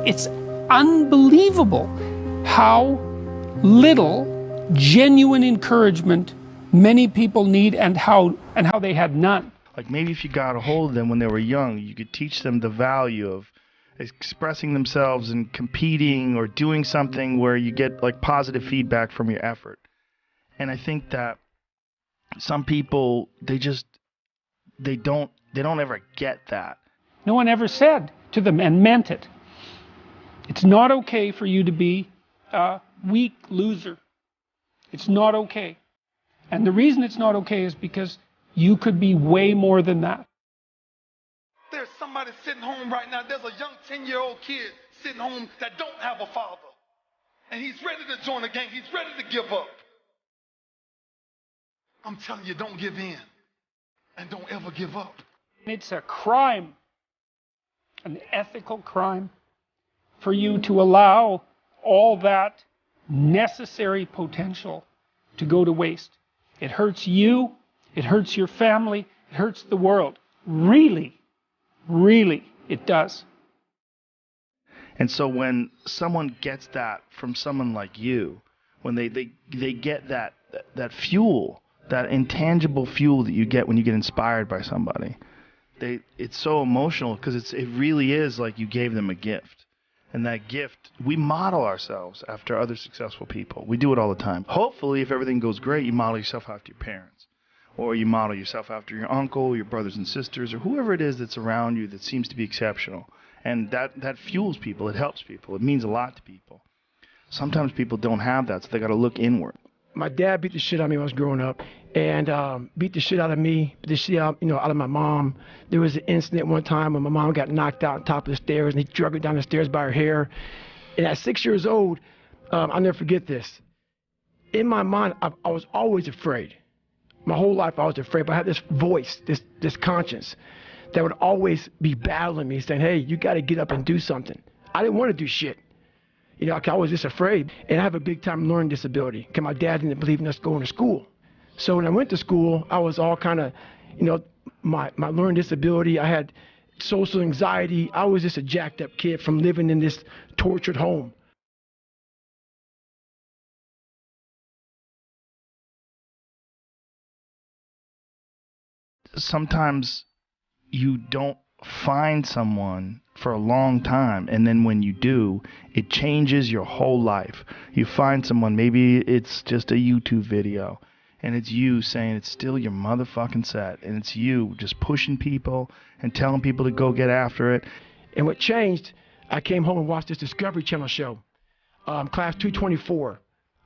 It's unbelievable how little genuine encouragement many people need and how they had none. Like maybe if you got a hold of them when they were young, you could teach them the value of expressing themselves and competing or doing something where you get like positive feedback from your effort. And I think that some people, they don't ever get that. No one ever said to them and meant it. It's not okay for you to be a weak loser. It's not okay. And the reason it's not okay is because you could be way more than that. There's somebody sitting home right now. There's a young 10-year-old kid sitting home that don't have a father. And he's ready to join the gang. He's ready to give up. I'm telling you, don't give in. And don't ever give up. It's a crime, an ethical crime, for you to allow all that necessary potential to go to waste. It hurts you, it hurts your family, it hurts the world. Really, really, it does. And so when someone gets that from someone like you, when they get that fuel, that intangible fuel that you get when you get inspired by somebody, it's so emotional because it really is like you gave them a gift. And that gift, we model ourselves after other successful people. We do it all the time. Hopefully, if everything goes great, you model yourself after your parents. Or you model yourself after your uncle, your brothers and sisters, or whoever it is that's around you that seems to be exceptional. And that fuels people. It helps people. It means a lot to people. Sometimes people don't have that, so they got to look inward. My dad beat the shit out of me when I was growing up, and beat the shit out of me, beat the shit out, out of my mom. There was an incident one time when my mom got knocked out on top of the stairs, and he dragged her down the stairs by her hair. And at 6 years old, I'll never forget this. In my mind, I was always afraid. My whole life I was afraid, but I had this voice, this conscience, that would always be battling me, saying, hey, you got to get up and do something. I didn't want to do shit. I was just afraid. And I have a big time learning disability because my dad didn't believe in us going to school. So when I went to school, I was all kind of, my learning disability, I had social anxiety. I was just a jacked up kid from living in this tortured home. Sometimes you don't find someone for a long time, and then when you do, it changes your whole life. You find someone, maybe it's just a YouTube video, and it's you saying it's still your motherfucking set, and it's you just pushing people and telling people to go get after it. And what changed, I came home and watched this Discovery Channel show, Class 224.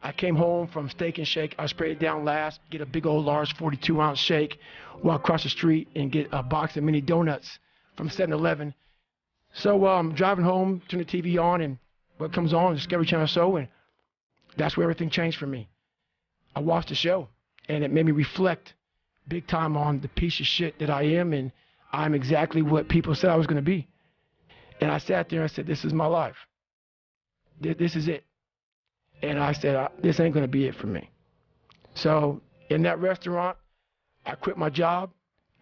I came home from Steak and Shake. I sprayed it down last, get a big old large 42-ounce shake, walk across the street and get a box of mini donuts from 7-Eleven. So I'm driving home, turn the TV on, and what comes on, Discovery Channel show, and that's where everything changed for me. I watched the show, and it made me reflect big time on the piece of shit that I am, and I'm exactly what people said I was going to be. And I sat there and I said, this is my life. This is it. And I said, this ain't going to be it for me. So in that restaurant, I quit my job,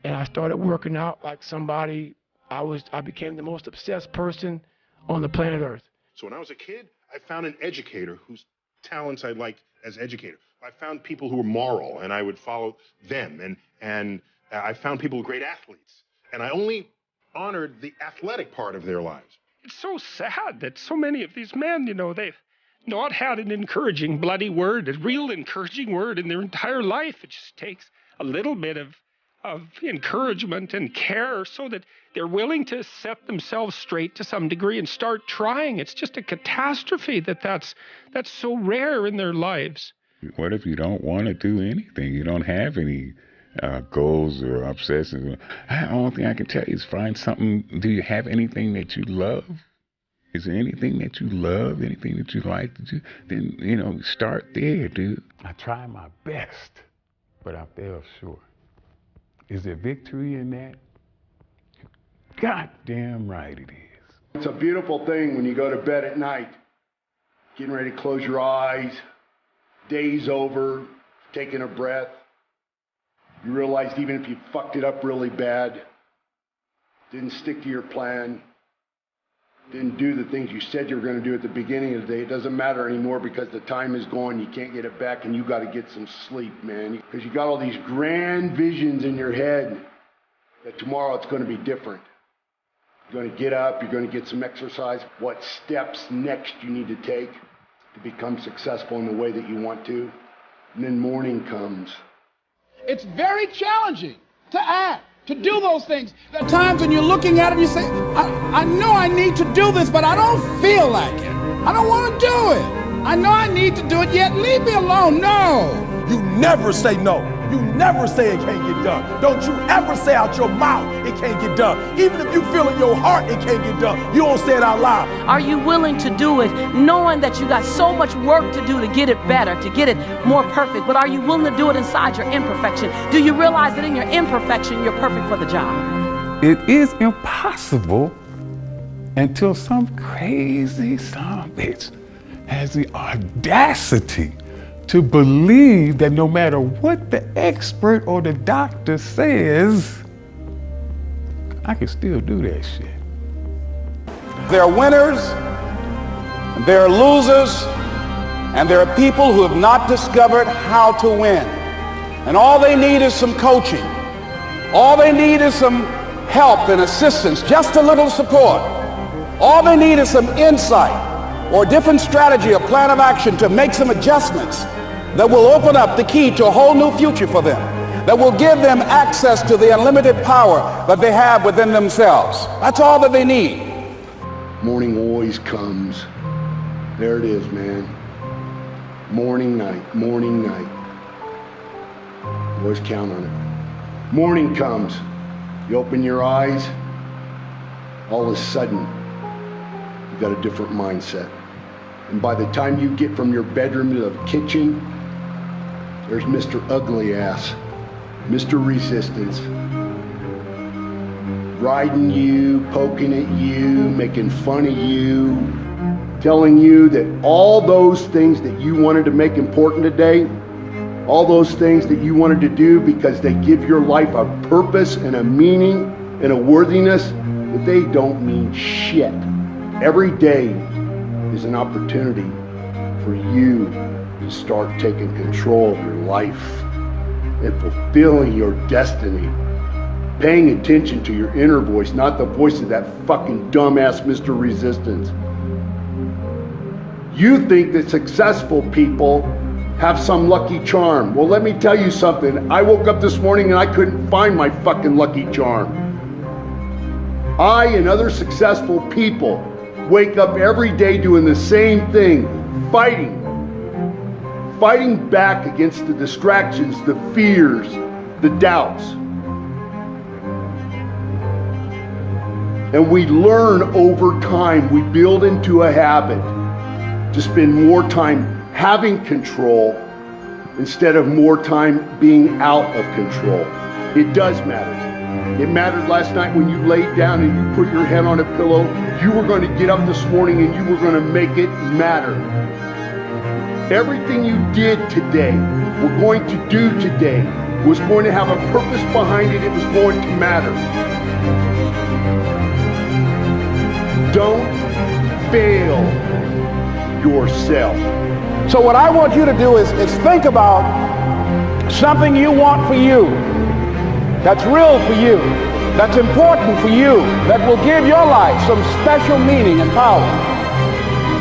and I started working out like somebody. I became the most obsessed person on the planet Earth. So when I was a kid, I found an educator whose talents I liked as educator. I found people who were moral, and I would follow them. And I found people who were great athletes. And I only honored the athletic part of their lives. It's so sad that so many of these men, they've not had an encouraging bloody word, a real encouraging word in their entire life. It just takes a little bit of encouragement and care so that they're willing to set themselves straight to some degree and start trying. It's just a catastrophe that's so rare in their lives. What if you don't want to do anything? You don't have any goals or obsessions. The only thing I can tell you is find something. Do you have anything that you love? Is there anything that you love, anything that you like to do? Then, start there, dude. I try my best, but I fell short. Is there victory in that? Goddamn right it is. It's a beautiful thing when you go to bed at night, getting ready to close your eyes, day's over, taking a breath. You realize even if you fucked it up really bad, didn't stick to your plan, didn't do the things you said you were going to do at the beginning of the day, it doesn't matter anymore because the time is gone. You can't get it back, and you got to get some sleep, man. Because you got all these grand visions in your head that tomorrow it's going to be different. You're going to get up, you're going to get some exercise. What steps next you need to take to become successful in the way that you want to. And then morning comes. It's very challenging to act, to do those things. There are times when you're looking at it and you say, I know I need to do this, but I don't feel like it. I don't want to do it. I know I need to do it, yet leave me alone. No. You never say no. You never say it can't get done. Don't you ever say out your mouth it can't get done. Even if you feel in your heart it can't get done, you don't say it out loud. Are you willing to do it knowing that you got so much work to do to get it better, to get it more perfect? But are you willing to do it inside your imperfection? Do you realize that in your imperfection, you're perfect for the job? It is impossible until some crazy son of a bitch has the audacity to believe that no matter what the expert or the doctor says, I can still do that shit. There are winners, there are losers, and there are people who have not discovered how to win. And all they need is some coaching. All they need is some help and assistance, just a little support. All they need is some insight or different strategy, a plan of action to make some adjustments that will open up the key to a whole new future for them, that will give them access to the unlimited power that they have within themselves. That's all that they need. Morning always comes. There it is, man. Morning, night, morning, night. Always count on it. Morning comes. You open your eyes, all of a sudden, you got a different mindset. And by the time you get from your bedroom to the kitchen, there's Mr. Ugly Ass, Mr. Resistance, riding you, poking at you, making fun of you, telling you that all those things that you wanted to make important today, all those things that you wanted to do because they give your life a purpose and a meaning and a worthiness, that they don't mean shit. Every day is an opportunity for you to start taking control of your life and fulfilling your destiny. Paying attention to your inner voice, not the voice of that fucking dumbass Mr. Resistance. You think that successful people have some lucky charm. Well, let me tell you something. I woke up this morning and I couldn't find my fucking lucky charm. I and other successful people wake up every day doing the same thing, fighting back against the distractions, the fears, the doubts. And we learn over time, we build into a habit to spend more time having control instead of more time being out of control. It does matter. It mattered last night when you laid down and you put your head on a pillow. You were going to get up this morning and you were going to make it matter. Everything you did today, were going to do today, was going to have a purpose behind it. It was going to matter. Don't fail yourself. So what I want you to do is think about something you want for you, that's real for you, that's important for you, that will give your life some special meaning and power.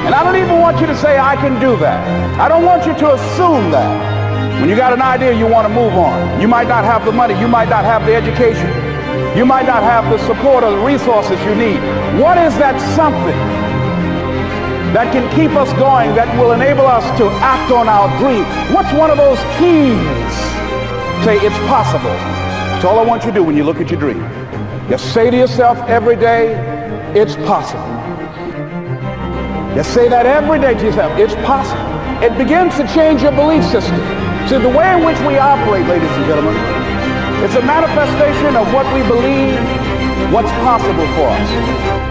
And I don't even want you to say, I can do that. I don't want you to assume that. When you got an idea, you want to move on. You might not have the money, you might not have the education, you might not have the support or the resources you need. What is that something that can keep us going, that will enable us to act on our dream? What's one of those keys? Say, it's possible. That's all I want you to do when you look at your dream. Just say to yourself every day, it's possible. Just say that every day to yourself, it's possible. It begins to change your belief system. See, the way in which we operate, ladies and gentlemen, it's a manifestation of what we believe, what's possible for us.